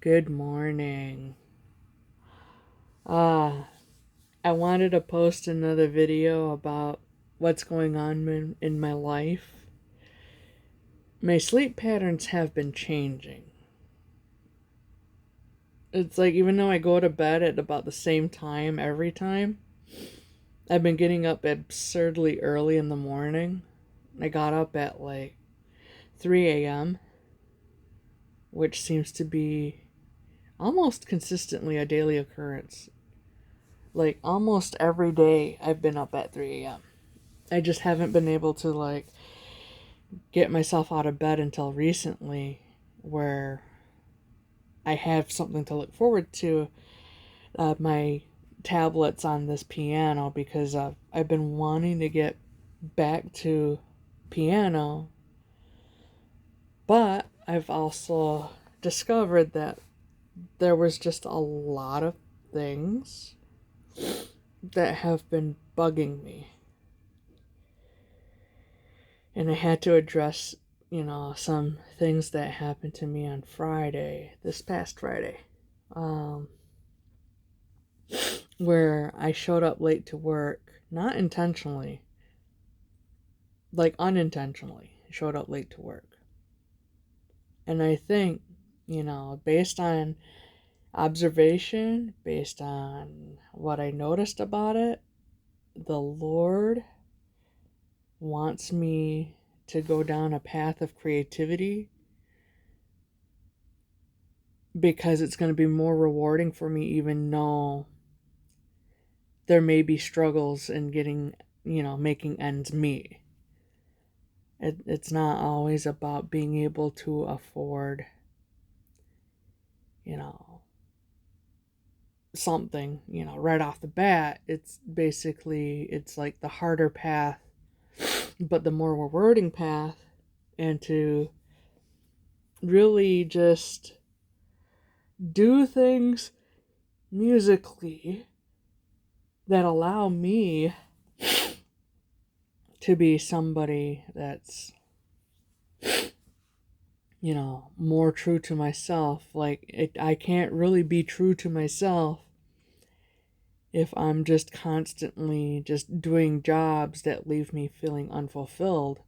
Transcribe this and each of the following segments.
Good morning. Uh, I wanted to post another video about what's going on in my life. My sleep patterns have been changing. It's like even though I go to bed at about the same time every time, I've been getting up absurdly early in the morning. I got up at like 3 a.m., which seems to be almost consistently a daily occurrence. Like almost every day I've been up at 3 a.m. I just haven't been able to get myself out of bed until recently, where I have something to look forward to. My tablet's on this piano because I've been wanting to get back to piano, but I've also discovered that there was just a lot of things that have been bugging me, and I had to address, some things that happened to me on Friday, this past Friday, um, where I showed up late to work, not intentionally, like unintentionally, showed up late to work. And I think, based on observation, based on what I noticed about it, the Lord wants me to go down a path of creativity because it's going to be more rewarding for me, even though there may be struggles in getting, making ends meet. It's not always about being able to afford, you know, something, right off the bat. It's like the harder path, but the more rewarding path, and to really just do things musically that allow me to be somebody that's, more true to myself. I can't really be true to myself if I'm just constantly just doing jobs that leave me feeling unfulfilled.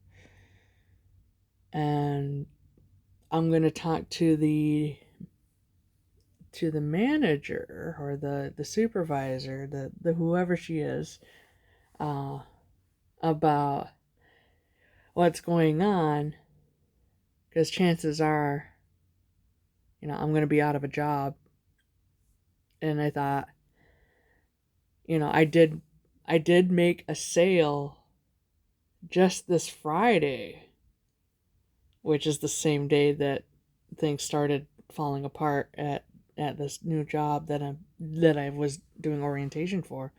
And I'm going to talk to the manager or the supervisor, the whoever she is, uh, about what's going on, because chances are, I'm going to be out of a job. And I thought, I did make a sale just this Friday, which is the same day that things started falling apart at this new job that I was doing orientation for.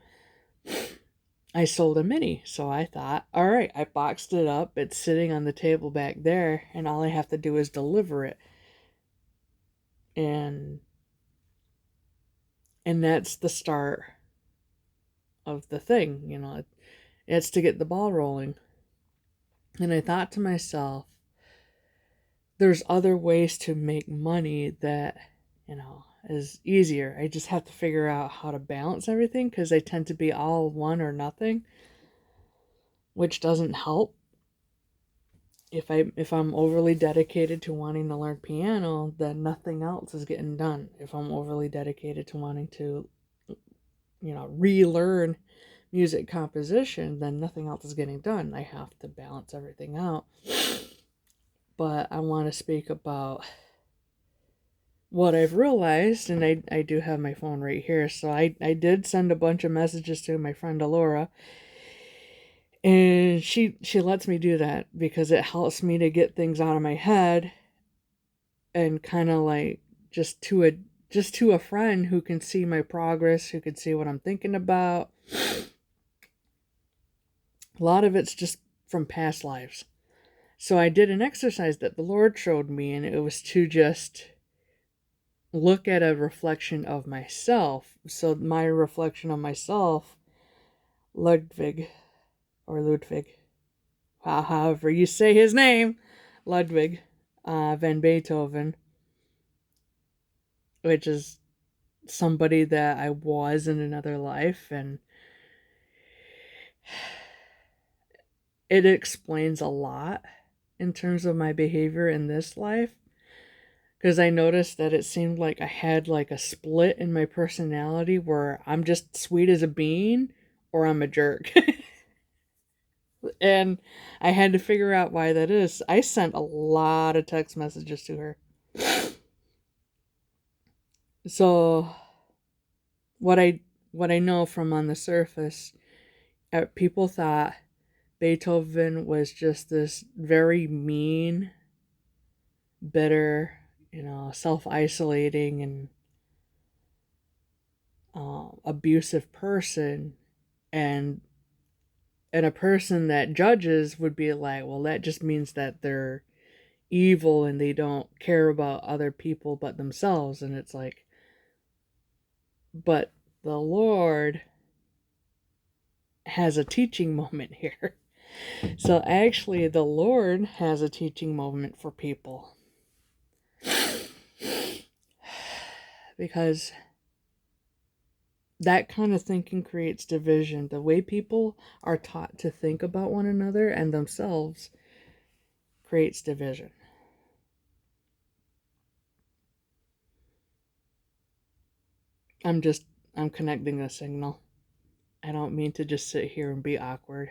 I sold a mini, so I thought, all right, I boxed it up. It's sitting on the table back there, and all I have to do is deliver it. And that's the start of the thing, It's to get the ball rolling. And I thought to myself, there's other ways to make money that, is easier. I just have to figure out how to balance everything, because I tend to be all one or nothing, which doesn't help. If I'm overly dedicated to wanting to learn piano, then nothing else is getting done. If I'm overly dedicated to wanting to, relearn music composition, then nothing else is getting done. I have to balance everything out. But I want to speak about what I've realized, and I do have my phone right here, so I did send a bunch of messages to my friend Alora, and she lets me do that because it helps me to get things out of my head, and kind of like just to a friend who can see my progress, who can see what I'm thinking about. A lot of it's just from past lives. So I did an exercise that the Lord showed me, and it was to just look at a reflection of myself. So my reflection of myself, Ludwig, however you say his name, Ludwig van Beethoven, which is somebody that I was in another life, and it explains a lot in terms of my behavior in this life, because I noticed that it seemed like I had like a split in my personality where I'm just sweet as a bean or I'm a jerk. And I had to figure out why that is. I sent a lot of text messages to her. So what I what I know from on the surface, people thought Beethoven was just this very mean, bitter, self-isolating and abusive person, and a person that judges would be like, well, that just means that they're evil and they don't care about other people but themselves. And it's like, but the Lord has a teaching moment here. So actually, the Lord has a teaching moment for people. Because that kind of thinking creates division. The way people are taught to think about one another and themselves creates division. I'm just, I'm connecting a signal. I don't mean to just sit here and be awkward.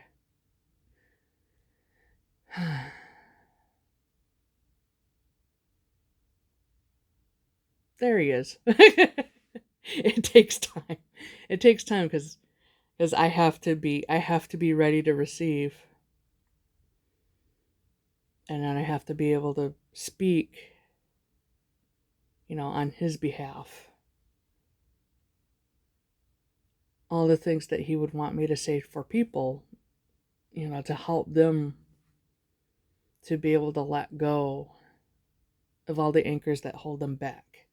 There he is. It takes time. It takes time because I have to be ready to receive, and then I have to be able to speak, on his behalf. All the things that he would want me to say for people, to help them to be able to let go of all the anchors that hold them back.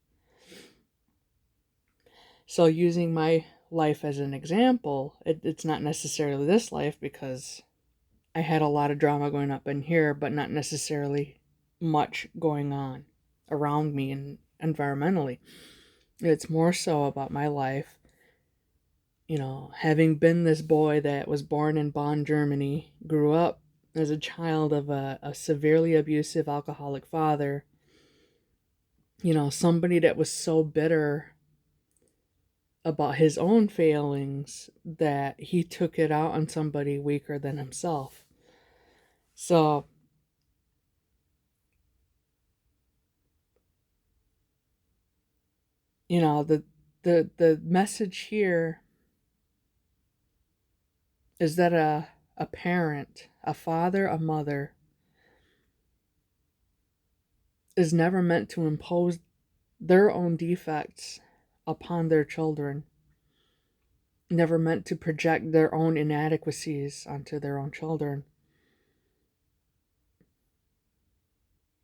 So using my life as an example, it's not necessarily this life because I had a lot of drama going up in here, but not necessarily much going on around me and environmentally. It's more so about my life, having been this boy that was born in Bonn, Germany, grew up as a child of a severely abusive alcoholic father, somebody that was so bitter about his own failings that he took it out on somebody weaker than himself. So, the message here is that a parent, a father, a mother is never meant to impose their own defects upon their children, never meant to project their own inadequacies onto their own children.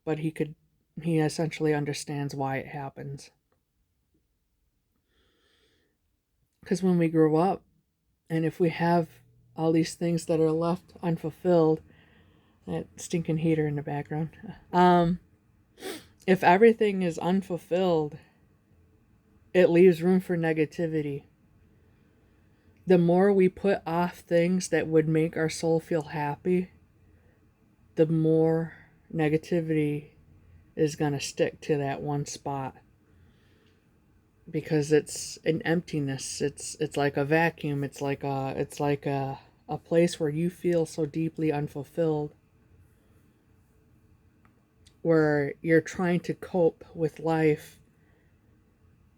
But he essentially understands why it happens. Because when we grow up, and if we have all these things that are left unfulfilled, that stinking heater in the background, if everything is unfulfilled, it leaves room for negativity. The more we put off things that would make our soul feel happy, the more negativity is going to stick to that one spot, because it's an emptiness. It's like a vacuum. It's like a place where you feel so deeply unfulfilled, where you're trying to cope with life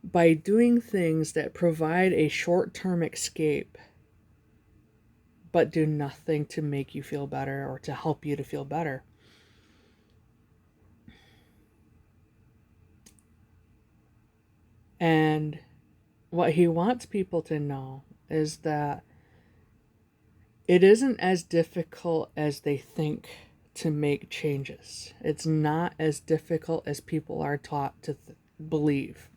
by doing things that provide a short-term escape but do nothing to make you feel better or to help you to feel better. And what he wants people to know is that it isn't as difficult as they think to make changes. It's not as difficult as people are taught to believe.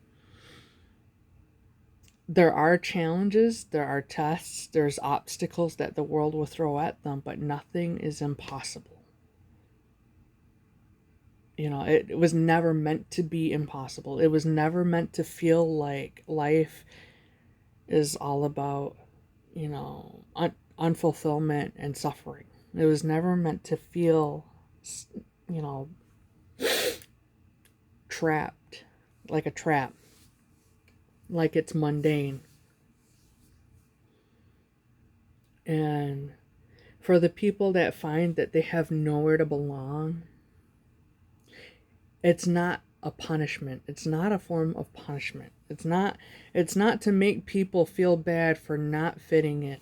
There are challenges, there are tests, there's obstacles that the world will throw at them, but nothing is impossible. It was never meant to be impossible. It was never meant to feel like life is all about, unfulfillment and suffering. It was never meant to feel, you know, trapped, like a trap, like it's mundane. And for the people that find that they have nowhere to belong, it's not a punishment. It's not a form of punishment. It's not to make people feel bad for not fitting in.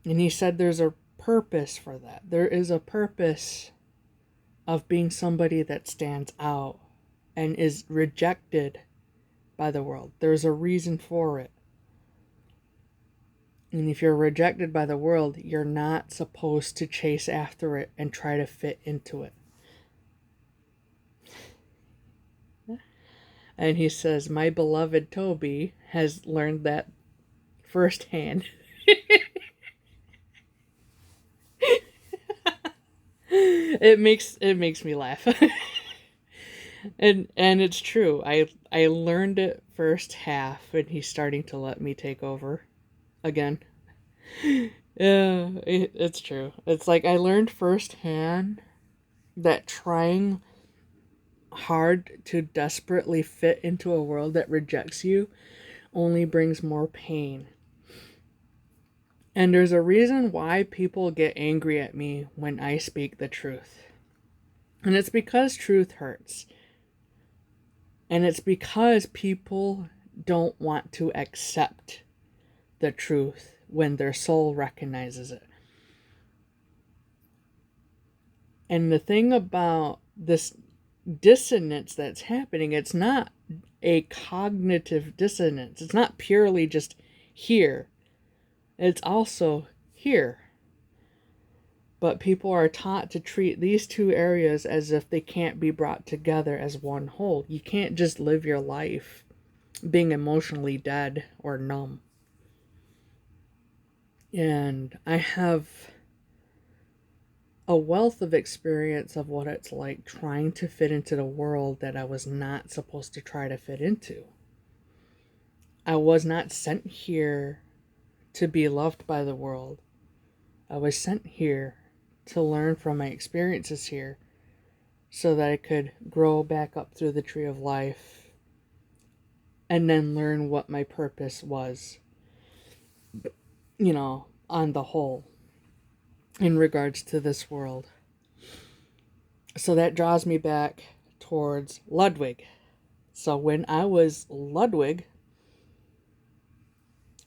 And he said there's a purpose for that. There is a purpose of being somebody that stands out and is rejected by the world. There's a reason for it. And if you're rejected by the world, you're not supposed to chase after it and try to fit into it. And he says, my beloved Toby has learned that firsthand. It makes me laugh. and it's true. I learned it first half, and he's starting to let me take over again. Yeah, it's true. It's like I learned firsthand that trying hard to desperately fit into a world that rejects you only brings more pain. And there's a reason why people get angry at me when I speak the truth. And it's because truth hurts. And it's because people don't want to accept the truth when their soul recognizes it. And the thing about this dissonance that's happening, it's not a cognitive dissonance. It's not purely just here. It's also here. But people are taught to treat these two areas as if they can't be brought together as one whole. You can't just live your life being emotionally dead or numb. And I have a wealth of experience of what it's like trying to fit into the world that I was not supposed to try to fit into. I was not sent here to be loved by the world. I was sent here to learn from my experiences here so that I could grow back up through the tree of life and then learn what my purpose was, on the whole, in regards to this world. So that draws me back towards Ludwig. So when I was Ludwig,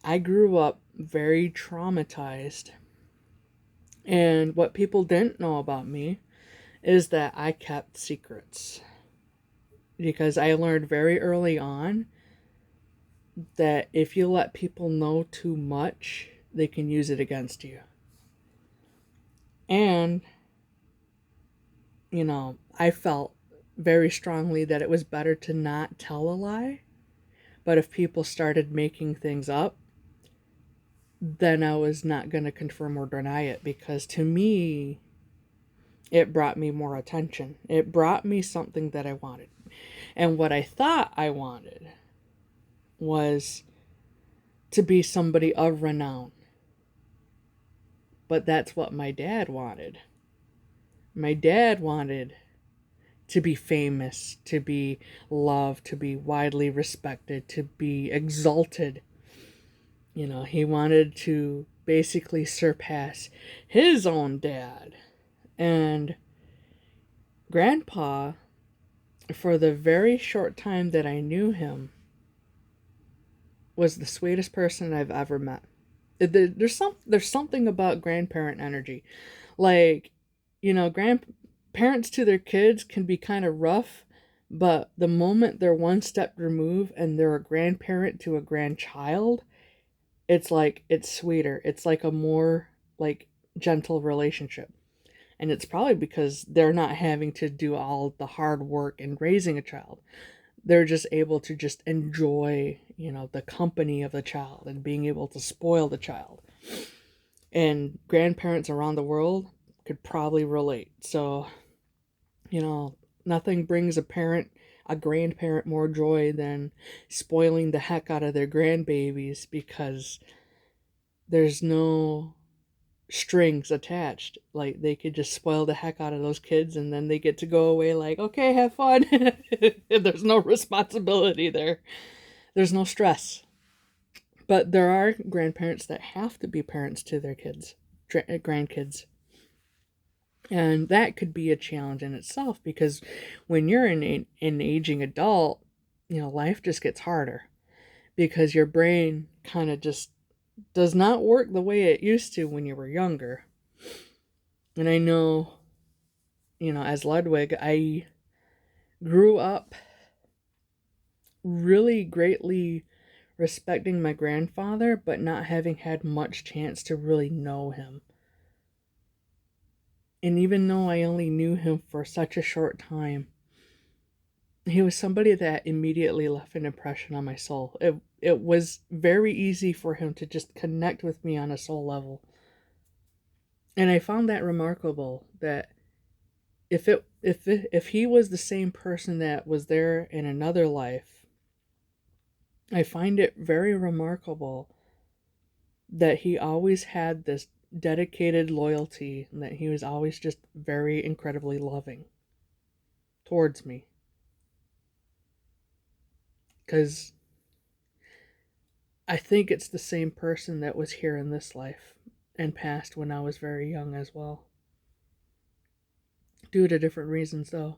I grew up very traumatized. And what people didn't know about me is that I kept secrets. Because I learned very early on that if you let people know too much, they can use it against you. And, I felt very strongly that it was better to not tell a lie. But if people started making things up, then I was not going to confirm or deny it, because to me, it brought me more attention. It brought me something that I wanted. And what I thought I wanted was to be somebody of renown. But that's what my dad wanted. My dad wanted to be famous, to be loved, to be widely respected, to be exalted. He wanted to basically surpass his own dad. And Grandpa, for the very short time that I knew him, was the sweetest person I've ever met. There's something about grandparent energy. Like, grandparents to their kids can be kind of rough, but the moment they're one step removed and they're a grandparent to a grandchild, it's like it's sweeter. It's like a more like gentle relationship. And it's probably because they're not having to do all the hard work in raising a child. They're just able to just enjoy, the company of the child and being able to spoil the child. And grandparents around the world could probably relate. So You know, nothing brings a grandparent more joy than spoiling the heck out of their grandbabies, because there's no strings attached. Like, they could just spoil the heck out of those kids and then they get to go away like, okay, have fun. There's no responsibility there. There's no stress. But there are grandparents that have to be parents to their kids, grandkids. And that could be a challenge in itself, because when you're an aging adult, life just gets harder, because your brain kind of just does not work the way it used to when you were younger. And I know, as Ludwig, I grew up really greatly respecting my grandfather, but not having had much chance to really know him. And even though I only knew him for such a short time, he was somebody that immediately left an impression on my soul. It was very easy for him to just connect with me on a soul level. And I found that remarkable, that if he was the same person that was there in another life, I find it very remarkable that he always had this dedicated loyalty, and that he was always just very incredibly loving towards me. Because I think it's the same person that was here in this life and passed when I was very young as well. Due to different reasons, though.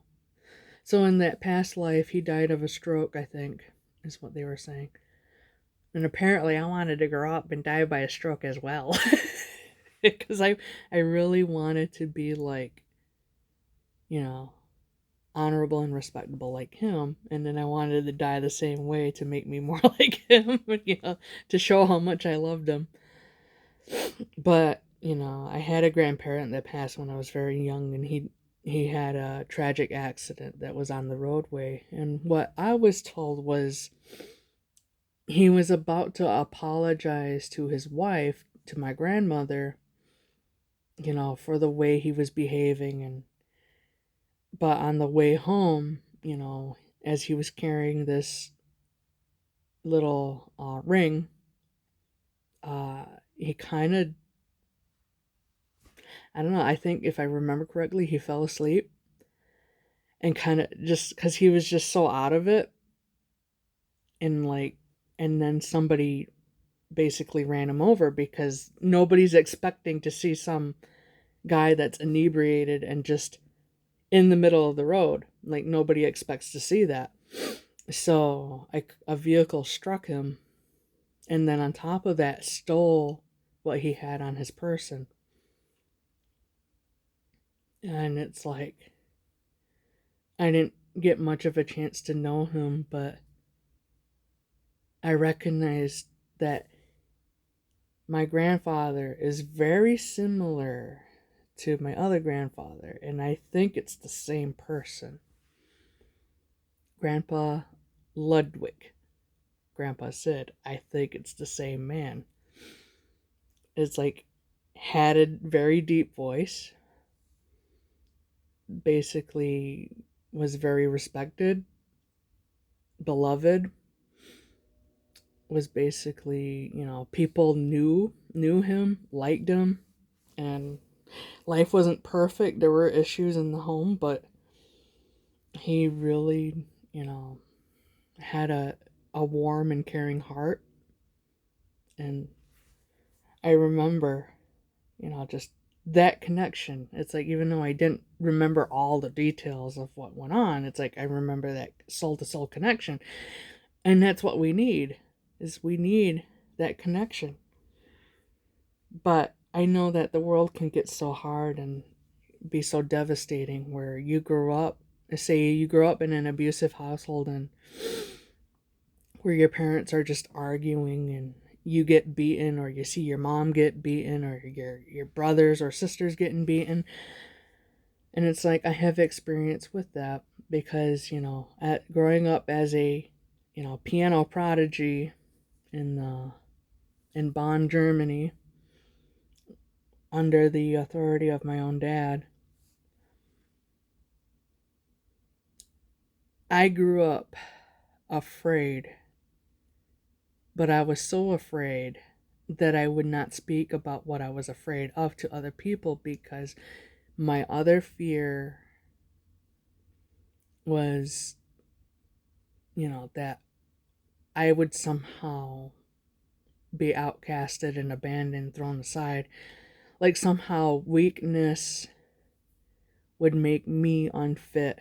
So in that past life, he died of a stroke, I think, is what they were saying. And apparently I wanted to grow up and die by a stroke as well. Because I really wanted to be like, you know, honorable and respectable like him. And then I wanted to die the same way to make me more like him, to show how much I loved him. But, I had a grandparent that passed when I was very young, and he had a tragic accident that was on the roadway. And what I was told was he was about to apologize to his wife, to my grandmother, for the way he was behaving. And but on the way home, as he was carrying this little ring, he kind of, I don't know, I think if I remember correctly, he fell asleep, and kind of just because he was just so out of it. And like, and then somebody basically ran him over, because nobody's expecting to see some guy that's inebriated and just in the middle of the road. Like, nobody expects to see that. So a vehicle struck him, and then on top of that stole what he had on his person. And it's like, I didn't get much of a chance to know him, but I recognized that my grandfather is very similar to my other grandfather, and I think it's the same person. Grandpa Ludwig. Grandpa said, I think it's the same man. It's like, had a very deep voice, basically was very respected, beloved, was basically, people knew him, liked him, and life wasn't perfect. There were issues in the home, but he really, had a warm and caring heart. And I remember, just that connection. It's like, even though I didn't remember all the details of what went on, it's like I remember that soul to soul connection. And that's what we need, is we need that connection. But I know that the world can get so hard and be so devastating, where you grow up, say you grow up in an abusive household, and where your parents are just arguing, and you get beaten, or you see your mom get beaten, or your brothers or sisters getting beaten. And it's like, I have experience with that, because at growing up as a piano prodigy in Bonn, Germany, under the authority of my own dad, I grew up afraid, but I was so afraid that I would not speak about what I was afraid of to other people because my other fear was, that I would somehow be outcasted and abandoned, thrown aside. Like somehow weakness would make me unfit,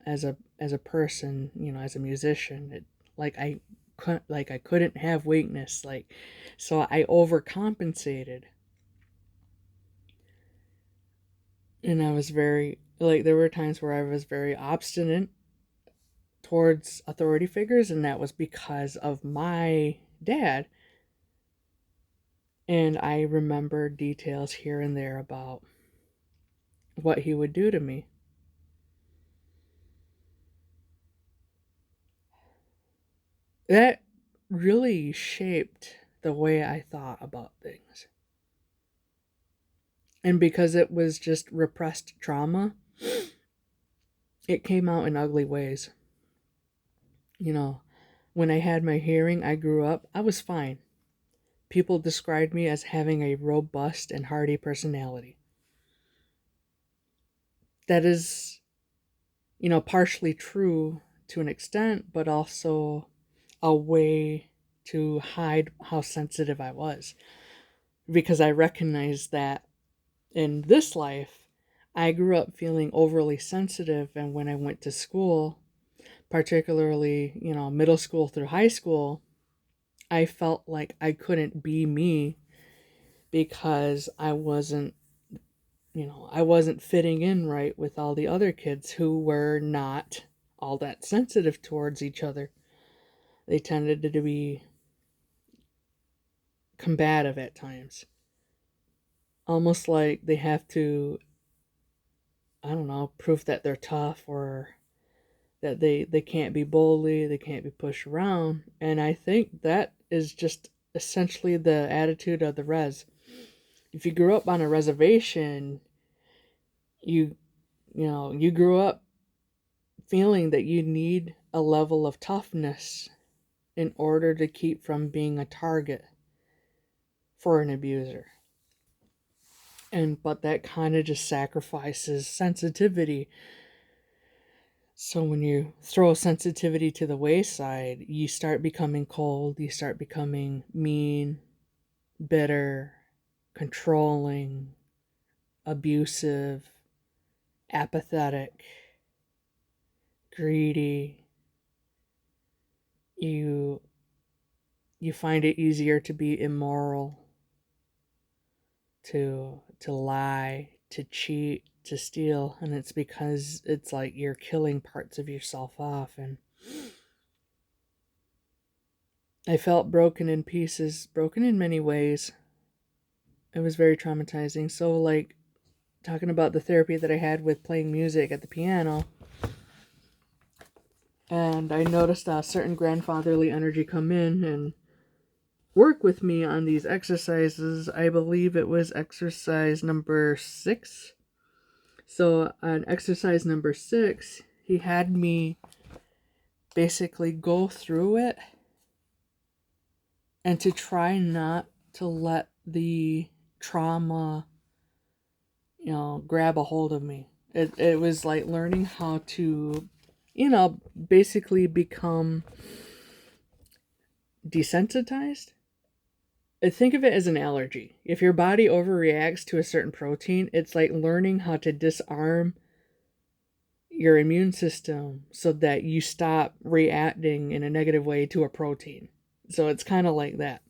as a person, as a musician. I couldn't have weakness, so I overcompensated. And I was very, there were times where I was very obstinate towards authority figures, and that was because of my dad. And I remember details here and there about what he would do to me. That really shaped the way I thought about things. And because it was just repressed trauma, it came out in ugly ways. You know, when I had my hearing, I grew up, I was fine. People described me as having a robust and hearty personality. That is, partially true to an extent, but also a way to hide how sensitive I was. Because I recognized that in this life, I grew up feeling overly sensitive, and when I went to school, particularly, middle school through high school, I felt like I couldn't be me because I wasn't fitting in right with all the other kids who were not all that sensitive towards each other. They tended to be combative at times. Almost like they have to, I don't know, prove that they're tough, or that they can't be bullied, they can't be pushed around. And I think that is just essentially the attitude of the res. If you grew up on a reservation, you you grew up feeling that you need a level of toughness in order to keep from being a target for an abuser. But that kind of just sacrifices sensitivity. So when you throw sensitivity to the wayside, you start becoming cold, you start becoming mean, bitter, controlling, abusive, apathetic, greedy. You you find it easier to be immoral, to lie, to cheat, to steal, and it's because it's like you're killing parts of yourself off. And I felt broken in pieces, broken in many ways. It was very traumatizing. So, talking about the therapy that I had with playing music at the piano, and I noticed a certain grandfatherly energy come in and work with me on these exercises. I believe it was exercise number 6. So, on exercise number 6, he had me basically go through it and to try not to let the trauma, grab a hold of me. It was like learning how to, basically become desensitized. I think of it as an allergy. If your body overreacts to a certain protein, it's like learning how to disarm your immune system so that you stop reacting in a negative way to a protein. So it's kind of like that.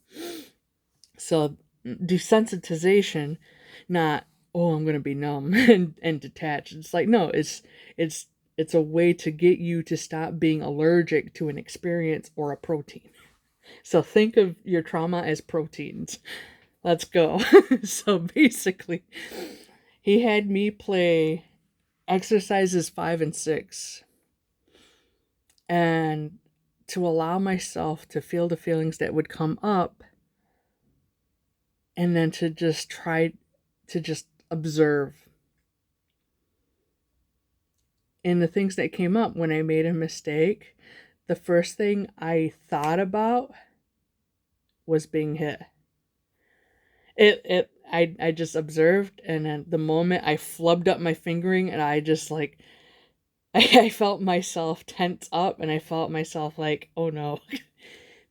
So desensitization, not, oh, I'm gonna be numb and detached. It's like, no, it's it's a way to get you to stop being allergic to an experience or a protein. So think of your trauma as proteins. Let's go. So basically, he had me play exercises 5 and 6, and to allow myself to feel the feelings that would come up, and then to just try to just observe. And the things that came up when I made a mistake, the first thing I thought about was being hit. I just observed, and at the moment I flubbed up my fingering, and I just like, I felt myself tense up, and I felt myself like, oh no,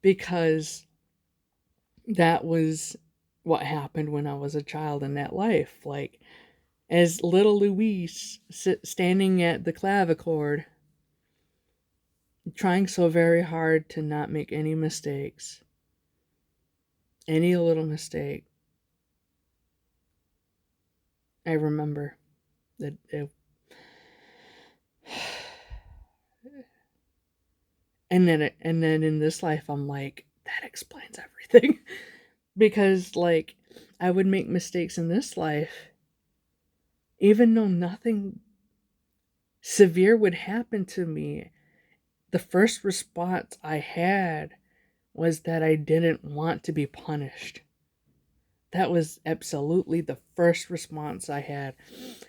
because that was what happened when I was a child in that life. Like, as little Louise standing at the clavichord, trying so very hard to not make any mistakes, any little mistake. I remember that and then in this life I'm like, that explains everything. Because like, I would make mistakes in this life even though nothing severe would happen to me. The first response I had was that I didn't want to be punished. That was absolutely the first response I had.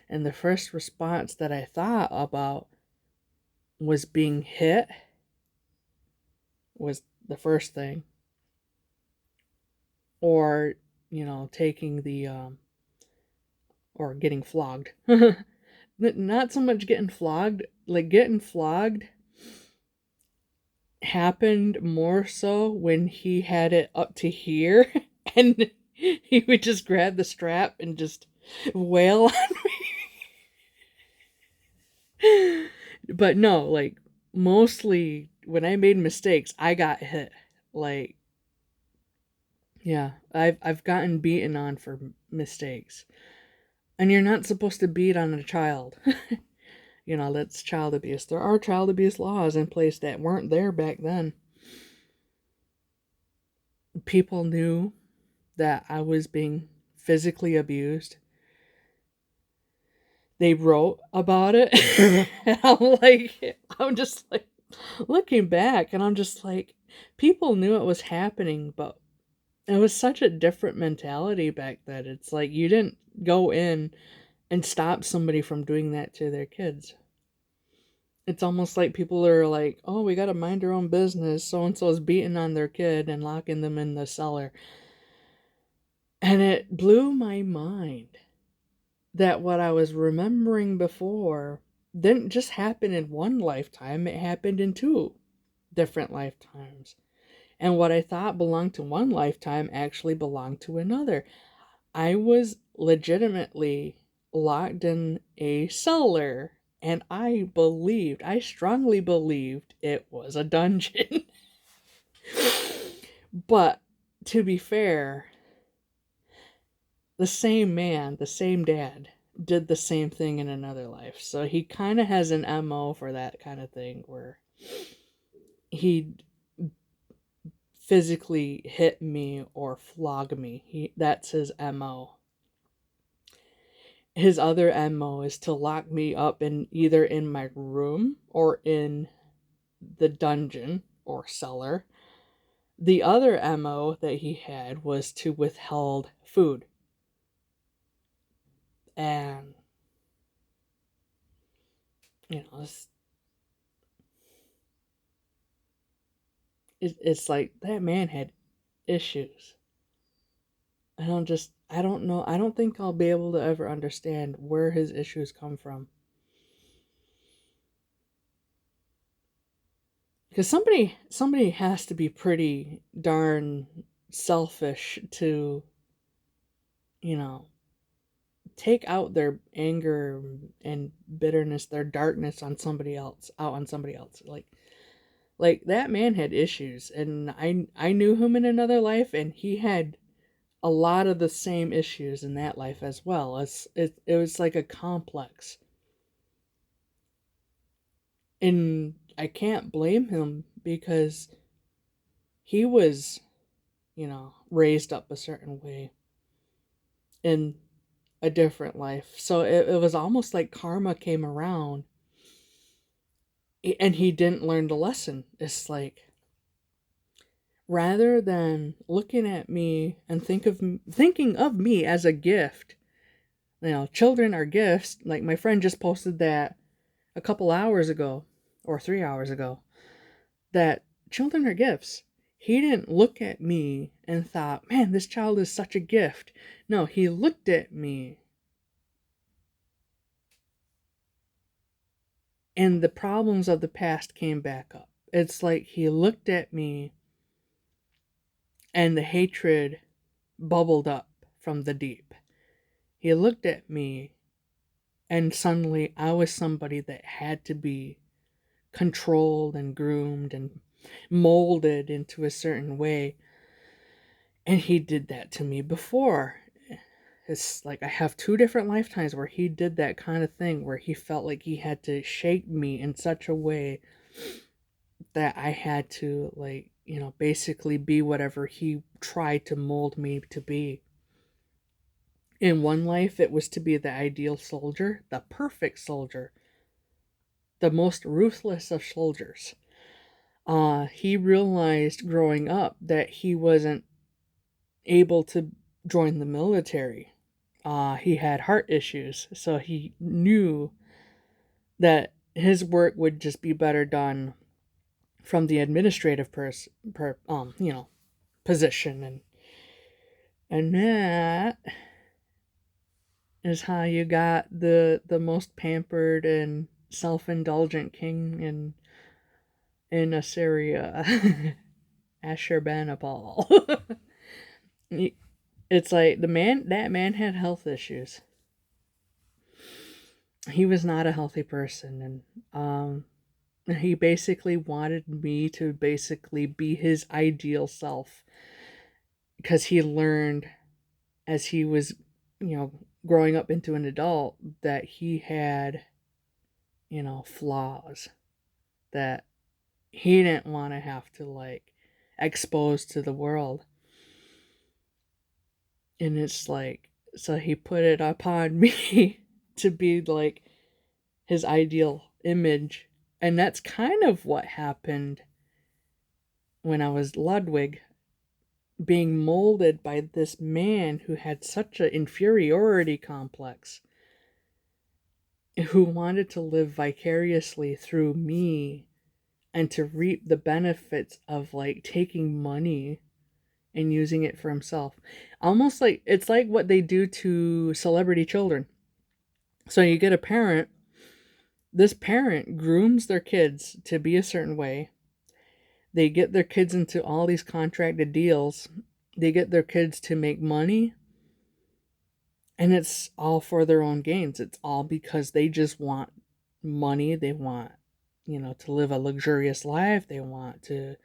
And the first response that I thought about was being hit, was the first thing. Or, taking the, or getting flogged. Not so much getting flogged. Like, getting flogged happened more so when he had it up to here and he would just grab the strap and just wail on me. But no, like, mostly when I made mistakes, I got hit. Like, yeah, I've gotten beaten on for mistakes. And you're not supposed to beat on a child. That's child abuse. There are child abuse laws in place that weren't there back then. People knew that I was being physically abused. They wrote about it. I'm just like, looking back, and I'm just like, people knew it was happening, but it was such a different mentality back then. It's like, you didn't go in and stop somebody from doing that to their kids. It's almost like people are like, oh, we gotta mind our own business. So and so is beating on their kid and locking them in the cellar. And it blew my mind that what I was remembering before didn't just happen in one lifetime, it happened in two different lifetimes. And what I thought belonged to one lifetime actually belonged to another. I was legitimately locked in a cellar, and I strongly believed it was a dungeon. But to be fair, the same man, the same dad, did the same thing in another life. So he kind of has an MO for that kind of thing where he physically hit me or flog me. That's his MO. His other MO is to lock me up in either in my room or in the dungeon or cellar. The other MO that he had was to withhold food. And it's like that man had issues. I don't know. I don't think I'll be able to ever understand where his issues come from. Because somebody has to be pretty darn selfish to, you know, take out their anger and bitterness, their darkness on somebody else, out on somebody else. Like that man had issues, and I knew him in another life, and he had a lot of the same issues in that life as well. It was like a complex. And I can't blame him because he was, raised up a certain way in a different life. So it was almost like karma came around and he didn't learn the lesson. It's like, rather than looking at me and thinking of me as a gift, children are gifts. Like my friend just posted that a couple hours ago or 3 hours ago that children are gifts. He didn't look at me and thought, man, this child is such a gift. No, he looked at me and the problems of the past came back up. It's like he looked at me and the hatred bubbled up from the deep. He looked at me and suddenly I was somebody that had to be controlled and groomed and molded into a certain way. And he did that to me before. It's like I have two different lifetimes where he did that kind of thing, where he felt like he had to shape me in such a way that I had to, like, basically be whatever he tried to mold me to be. In one life, it was to be the ideal soldier, the perfect soldier, the most ruthless of soldiers. He realized growing up that he wasn't able to join the military. He had heart issues, so he knew that his work would just be better done from the administrative position, and that is how you got the most pampered and self-indulgent king in Assyria, Ashurbanipal. It's like that man had health issues. He was not a healthy person, and he basically wanted me to basically be his ideal self because he learned as he was, growing up into an adult that he had, flaws that he didn't want to have to like expose to the world. And it's like, so he put it upon me to be like his ideal image. And that's kind of what happened when I was Ludwig, being molded by this man who had such an inferiority complex, who wanted to live vicariously through me and to reap the benefits of like taking money and using it for himself. Almost like it's like what they do to celebrity children. So you get a parent, this parent grooms their kids to be a certain way. They get their kids into all these contracted deals. They get their kids to make money. And it's all for their own gains. It's all because they just want money. They want, to live a luxurious life. They want to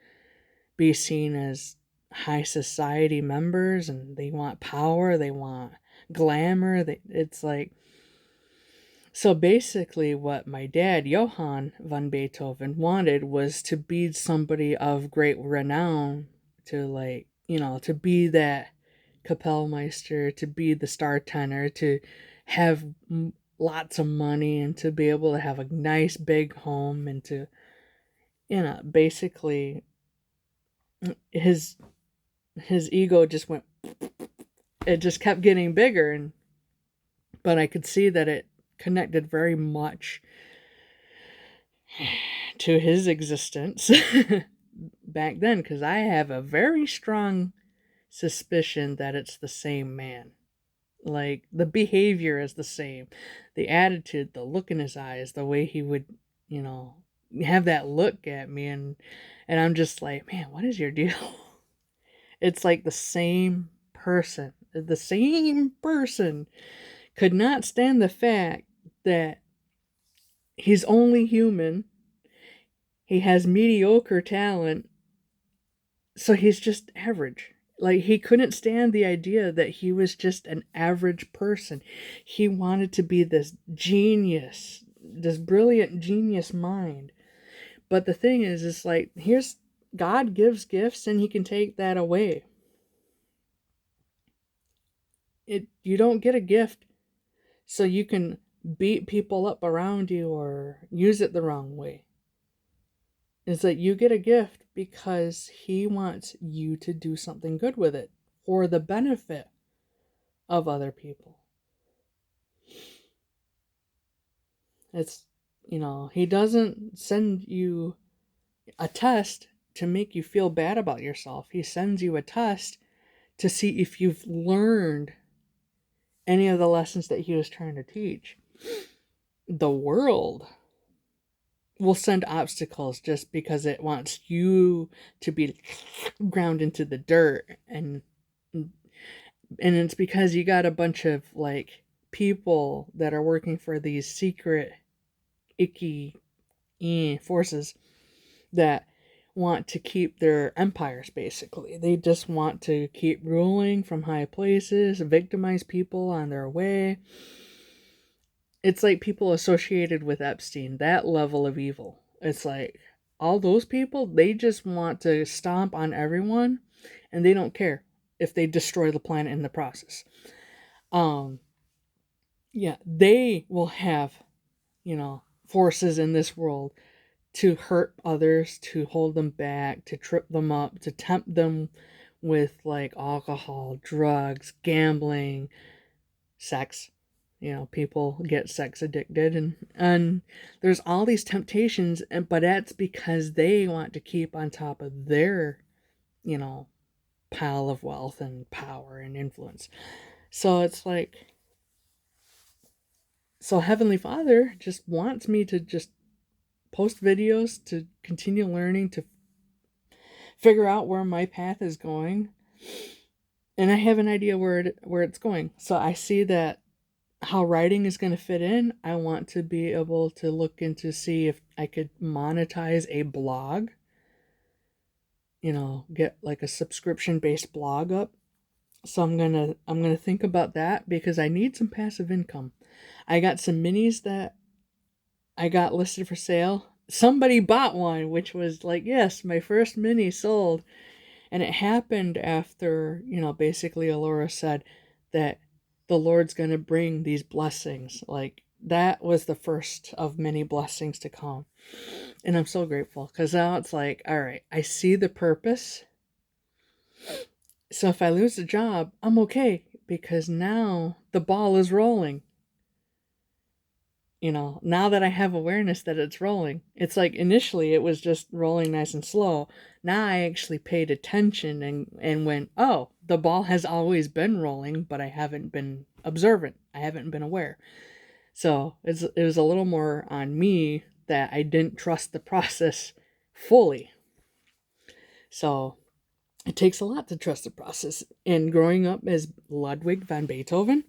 be seen as high society members, and they want power. They want glamour. It's like, so basically what my dad, Johann von Beethoven, wanted was to be somebody of great renown, to like, to be that Kapellmeister, to be the star tenor, to have lots of money and to be able to have a nice big home and to, basically his ego just went, it just kept getting bigger. And but I could see that it connected very much to his existence back then, because I have a very strong suspicion that it's the same man. Like, the behavior is the same. The attitude, the look in his eyes, the way he would, have that look at me, and I'm just like, man, what is your deal? It's like the same person. The same person could not stand the fact that he's only human. He has mediocre talent, so he's just average. Like, he couldn't stand the idea that he was just an average person. He wanted to be this genius, this brilliant genius mind. But the thing is like, here's God gives gifts and he can take that away. You don't get a gift so you can beat people up around you or use it the wrong way. Is that you get a gift because he wants you to do something good with it for the benefit of other people. It's He doesn't send you a test to make you feel bad about yourself. He sends you a test to see if you've learned any of the lessons that he was trying to teach. The world will send obstacles just because it wants you to be ground into the dirt, and it's because you got a bunch of like people that are working for these secret icky forces that want to keep their empires. Basically, they just want to keep ruling from high places, victimize people on their way. It's like people associated with Epstein, that level of evil. It's like all those people, they just want to stomp on everyone, and they don't care if they destroy the planet in the process. Um yeah, they will have, forces in this world to hurt others, to hold them back, to trip them up, to tempt them with like alcohol, drugs, gambling, sex. People get sex addicted, and there's all these temptations, but that's because they want to keep on top of their, you know, pile of wealth and power and influence. So it's like, so Heavenly Father just wants me to just post videos, to continue learning, to figure out where my path is going. And I have an idea where it's going. So I see that how writing is going to fit in. I want to be able to look into see if I could monetize a blog, get like a subscription based blog up. So I'm going to think about that because I need some passive income. I got some minis that I got listed for sale. Somebody bought one, which was like, yes, my first mini sold. And it happened after, basically Alora said that the Lord's going to bring these blessings. Like, that was the first of many blessings to come. And I'm so grateful because now it's like, all right, I see the purpose. So if I lose the job, I'm okay because now the ball is rolling. Now that I have awareness that it's rolling, it's like initially it was just rolling nice and slow. Now I actually paid attention and went, oh, the ball has always been rolling, but I haven't been observant. I haven't been aware. So it was a little more on me that I didn't trust the process fully. So it takes a lot to trust the process. And growing up as Ludwig van Beethoven,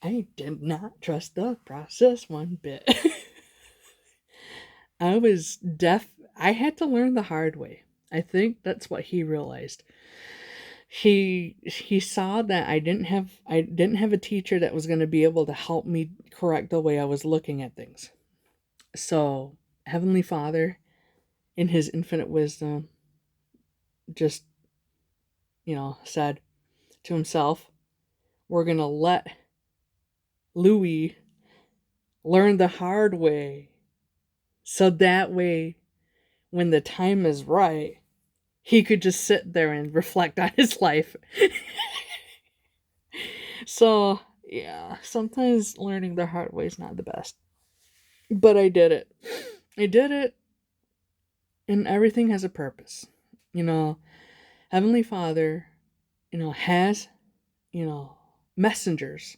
I did not trust the process one bit. I was deaf. I had to learn the hard way. I think that's what he realized. He saw that I didn't have a teacher that was going to be able to help me correct the way I was looking at things. So, Heavenly Father, in his infinite wisdom, just, said to himself, we're going to let Louis learn the hard way. So that way, when the time is right, he could just sit there and reflect on his life. So, yeah, sometimes learning the hard way is not the best. But I did it. I did it, and everything has a purpose. You know, Heavenly Father, has, you know, messengers.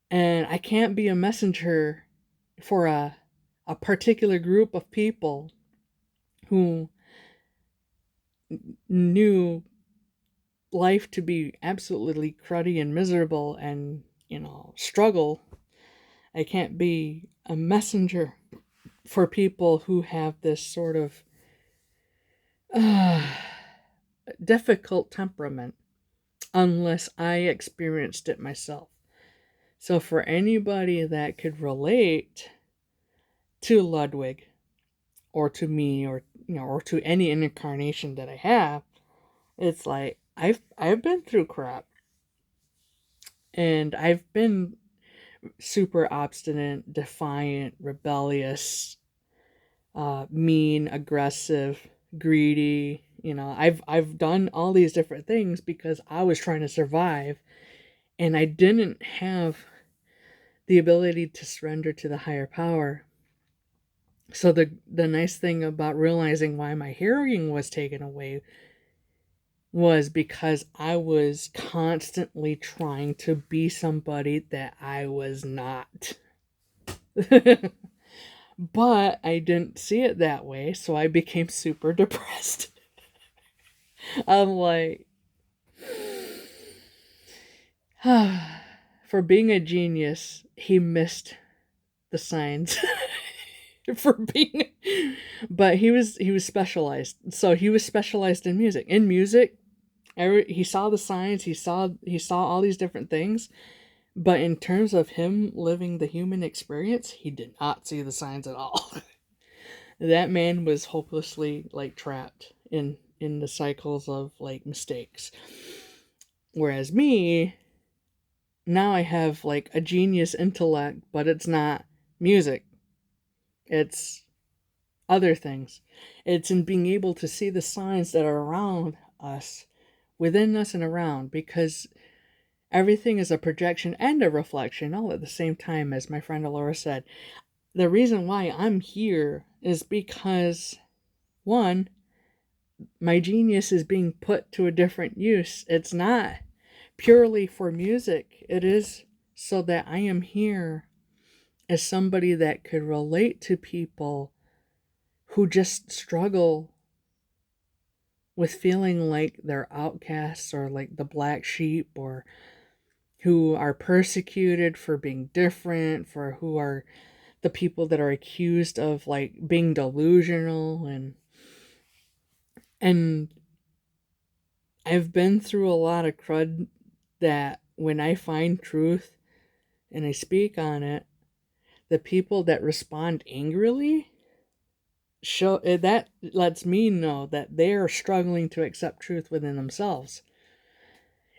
And I can't be a messenger for a particular group of people who knew life to be absolutely cruddy and miserable and, struggle. I can't be a messenger for people who have this sort of uh, difficult temperament unless I experienced it myself. So for anybody that could relate to Ludwig or to me or to any incarnation that I have, it's like I've been through crap, and I've been super obstinate, defiant, rebellious, mean, aggressive, greedy. I've done all these different things because I was trying to survive, and I didn't have the ability to surrender to the higher power. So the nice thing about realizing why my hearing was taken away was because I was constantly trying to be somebody that I was not. But I didn't see it that way, so I became super depressed. I'm like, for being a genius, he missed the signs. For being, but he was specialized. So he was specialized in music. In music, he saw the signs. He saw all these different things. But in terms of him living the human experience, he did not see the signs at all. That man was hopelessly like trapped in the cycles of like mistakes. Whereas me, now I have like a genius intellect, but it's not music. It's other things. It's in being able to see the signs that are around us, within us and around, because everything is a projection and a reflection all at the same time, as my friend Alora said. The reason why I'm here is because, one, my genius is being put to a different use. It's not purely for music, it is so that I am here as somebody that could relate to people who just struggle with feeling like they're outcasts or like the black sheep, or who are persecuted for being different, for who are the people that are accused of like being delusional. And I've been through a lot of crud that when I find truth and I speak on it, the people that respond angrily show that lets me know that they're struggling to accept truth within themselves.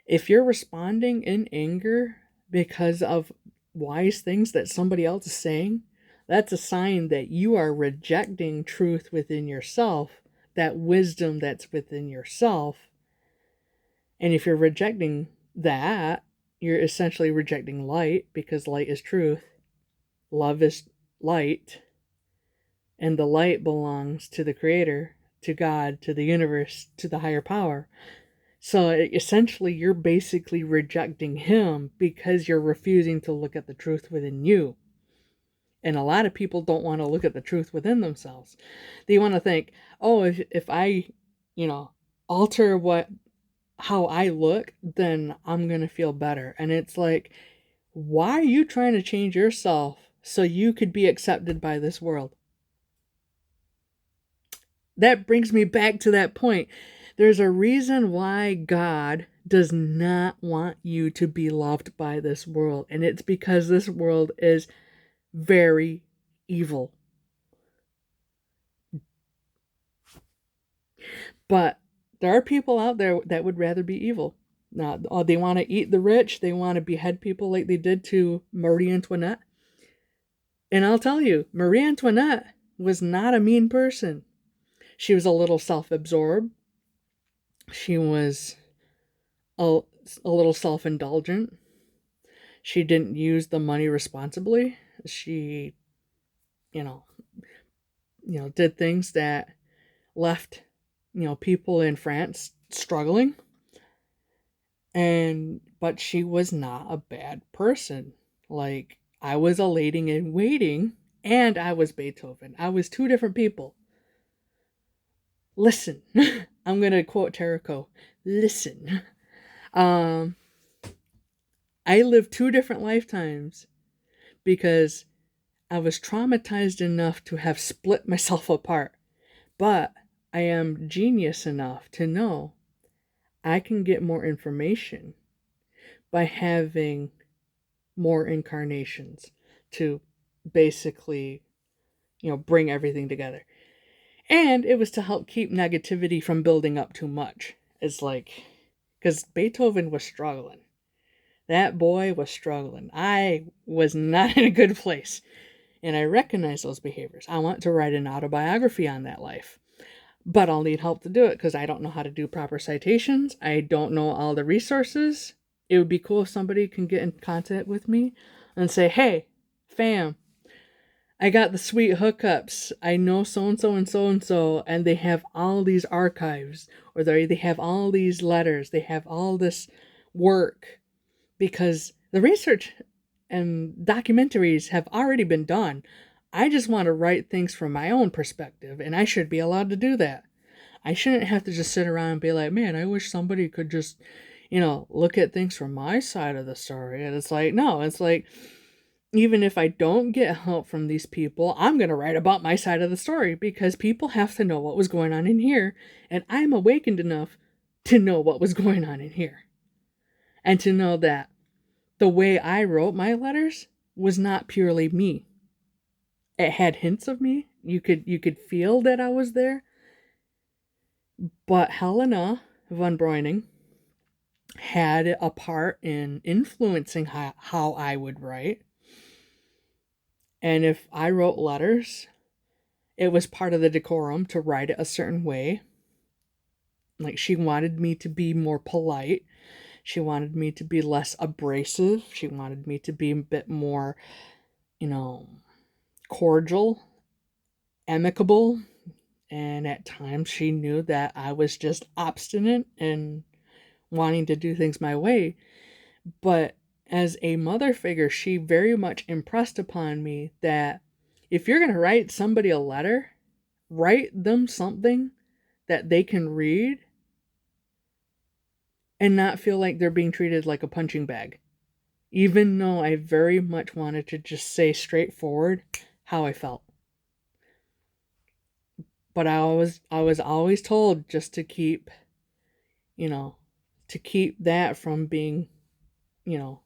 If you're responding in anger because of wise things that somebody else is saying, that's a sign that you are rejecting truth within yourself, that wisdom that's within yourself. And if you're rejecting that, you're essentially rejecting light, because light is truth, love is light, and the light belongs to the Creator, to God, to the universe, to the higher power. So essentially, you're basically rejecting him because you're refusing to look at the truth within you. And a lot of people don't want to look at the truth within themselves. They want to think, oh, if I, alter how I look, then I'm going to feel better. And it's like, why are you trying to change yourself so you could be accepted by this world? That brings me back to that point. There's a reason why God does not want you to be loved by this world, and it's because this world is very evil. But there are people out there that would rather be evil. Now, they want to eat the rich, they want to behead people like they did to Marie Antoinette. And I'll tell you, Marie Antoinette was not a mean person. She was a little self-absorbed. She was a little self-indulgent. She didn't use the money responsibly. She, you know, did things that left, people in France struggling. But she was not a bad person. Like, I was a lady in waiting, and I was Beethoven. I was two different people. Listen, I'm gonna quote Tariko. Listen, I lived two different lifetimes because I was traumatized enough to have split myself apart. But I am genius enough to know I can get more information by having more incarnations to basically, bring everything together. And it was to help keep negativity from building up too much. It's like, because Beethoven was struggling. That boy was struggling. I was not in a good place. And I recognize those behaviors. I want to write an autobiography on that life. But I'll need help to do it because I don't know how to do proper citations. I don't know all the resources. It would be cool if somebody can get in contact with me and say, hey, fam, I got the sweet hookups. I know so and so and so and so, and they have all these archives, or they have all these letters, they have all this work, because the research and documentaries have already been done. I just want to write things from my own perspective, and I should be allowed to do that. I shouldn't have to just sit around and be like, man, I wish somebody could just, look at things from my side of the story. And it's like, no, it's like, even if I don't get help from these people, I'm going to write about my side of the story because people have to know what was going on in here. And I'm awakened enough to know what was going on in here. And to know that the way I wrote my letters was not purely me. It had hints of me. You could feel that I was there. But Helena von Breuning had a part in influencing how I would write. And if I wrote letters, it was part of the decorum to write it a certain way. Like, she wanted me to be more polite. She wanted me to be less abrasive. She wanted me to be a bit more, cordial, amicable. And at times she knew that I was just obstinate and wanting to do things my way. But as a mother figure, she very much impressed upon me that if you're going to write somebody a letter, write them something that they can read and not feel like they're being treated like a punching bag. Even though I very much wanted to just say straightforward how I felt. But I was always told just to keep, to keep that from being, you know,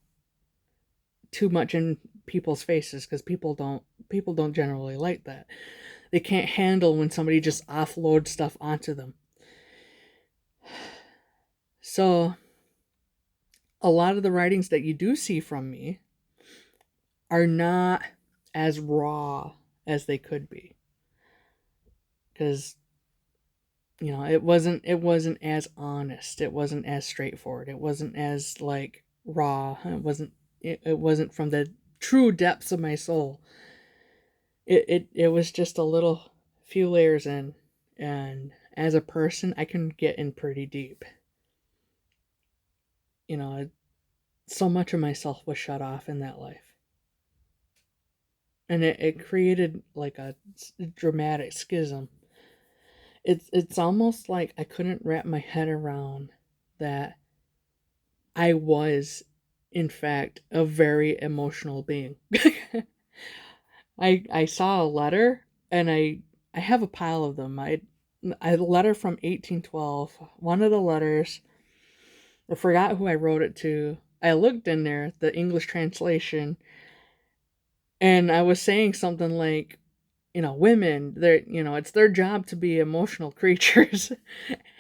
too much in people's faces, because people don't generally like that. They can't handle when somebody just offloads stuff onto them. So a lot of the writings that you do see from me are not as raw as they could be, because it wasn't as honest, it wasn't as straightforward, it wasn't as like raw, it wasn't from the true depths of my soul. It was just a little few layers in, and as a person I can get in pretty deep. So much of myself was shut off in that life, and it created like a dramatic schism. It's almost like I couldn't wrap my head around that I was, in fact, a very emotional being. I saw a letter, and I have a pile of them. I had a letter from 1812. One of the letters, I forgot who I wrote it to. I looked in there, the English translation, and I was saying something like, women, it's their job to be emotional creatures,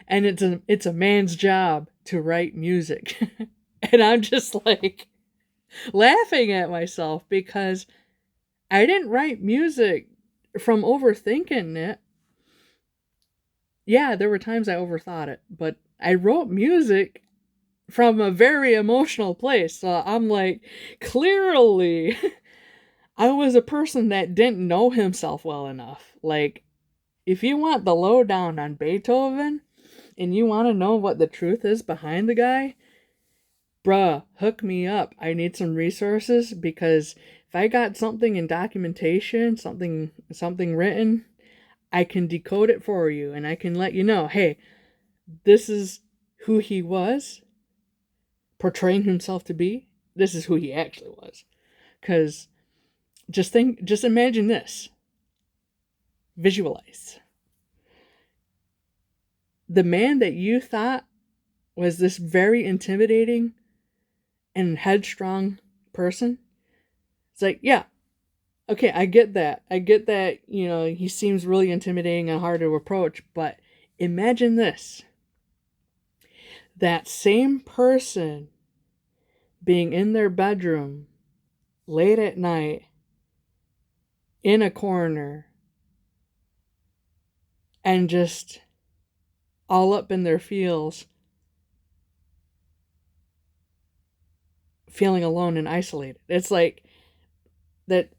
and it's a man's job to write music. And I'm just like laughing at myself because I didn't write music from overthinking it. Yeah, there were times I overthought it, but I wrote music from a very emotional place. So I'm like, clearly, I was a person that didn't know himself well enough. Like, if you want the lowdown on Beethoven and you want to know what the truth is behind the guy, bruh, hook me up. I need some resources, because if I got something in documentation, something written, I can decode it for you, and I can let you know, hey, this is who he was portraying himself to be. This is who he actually was. Cuz just imagine this. Visualize. The man that you thought was this very intimidating and headstrong person. It's like, yeah, okay, I get that. I get that, he seems really intimidating and hard to approach, but imagine this. That same person being in their bedroom late at night in a corner and just all up in their feels, feeling alone and isolated. It's like, that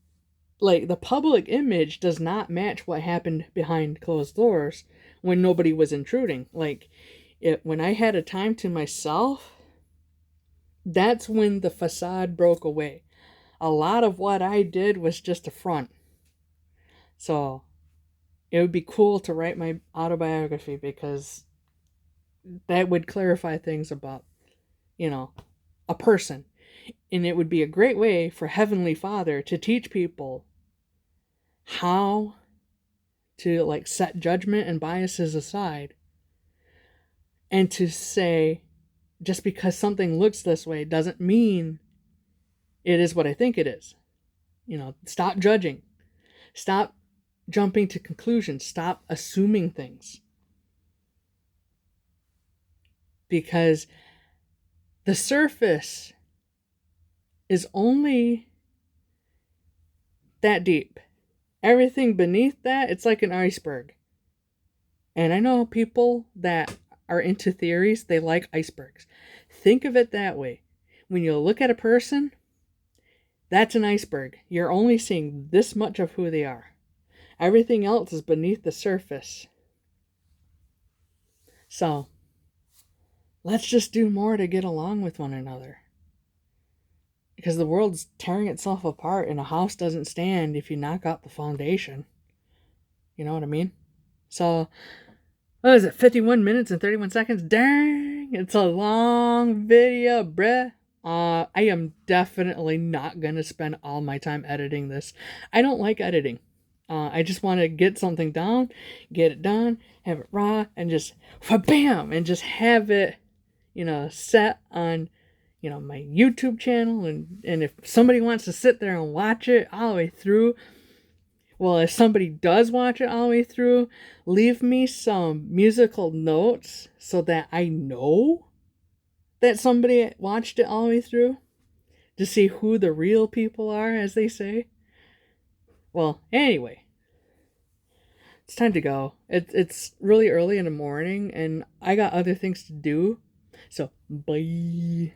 like the public image does not match what happened behind closed doors when nobody was intruding. Like when I had a time to myself, that's when the facade broke away. A lot of what I did was just a front. So it would be cool to write my autobiography because that would clarify things about, you know, a person. And it would be a great way for Heavenly Father to teach people how to like set judgment and biases aside and to say just because something looks this way doesn't mean it is what I think it is. Stop judging. Stop jumping to conclusions. Stop assuming things. Because the surface is only that deep. Everything beneath that, it's like an iceberg. And I know people that are into theories, they like icebergs. Think of it that way. When you look at a person, that's an iceberg. You're only seeing this much of who they are. Everything else is beneath the surface. So, let's just do more to get along with one another. Because the world's tearing itself apart and a house doesn't stand if you knock out the foundation. You know what I mean? So, what is it? 51 minutes and 31 seconds? Dang! It's a long video, bruh. I am definitely not going to spend all my time editing this. I don't like editing. I just want to get something down, get it done, have it raw, and just bam, and just have it, set on, my YouTube channel. And if somebody wants to sit there and watch it all the way through, well, if somebody does watch it all the way through, leave me some musical notes so that I know that somebody watched it all the way through to see who the real people are, as they say. Well, anyway, it's time to go. It's really early in the morning, and I got other things to do. So, bye.